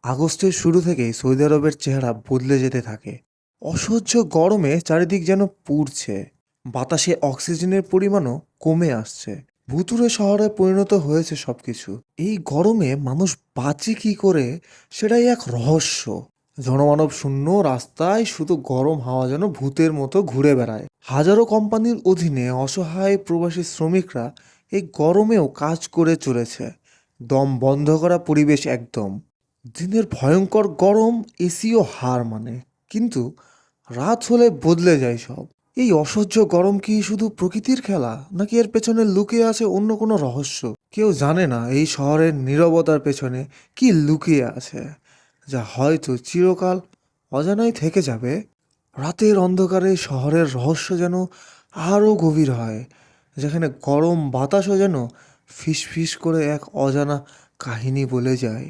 আগস্টের শুরু থেকেই সৌদি আরবের চেহারা বদলে যেতে থাকে। অসহ্য গরমে চারিদিক যেন পুড়ছে। বাতাসে অক্সিজেনের পরিমাণও কমে আসছে। ভুতুড়ে শহরে পরিণত হয়েছে সবকিছু। এই গরমে মানুষ বাঁচে কি করে, সেটাই এক রহস্য। জনমানব শূন্য রাস্তায় শুধু গরম হাওয়া যেন ভূতের মতো ঘুরে বেড়ায়। হাজারো কোম্পানির অধীনে অসহায় প্রবাসী শ্রমিকরা এই গরমেও কাজ করে চলেছে। দম বন্ধ করা পরিবেশ একদম। দিনের ভয়ঙ্কর গরম এসিও হার মানে, কিন্তু রাত হলে বদলে যায় সব। এই অসহ্য গরম কি শুধু প্রকৃতির খেলা, নাকি এর পেছনে লুকিয়ে আছে অন্য কোনো রহস্য? কেউ জানে না এই শহরের নীরবতার পেছনে কি লুকিয়ে আছে, যা হয়তো চিরকাল অজানাই থেকে যাবে। রাতের অন্ধকারে শহরের রহস্য যেন আরও গভীর হয়, যেখানে গরম বাতাসও যেন ফিস ফিস করে এক অজানা কাহিনী বলে যায়।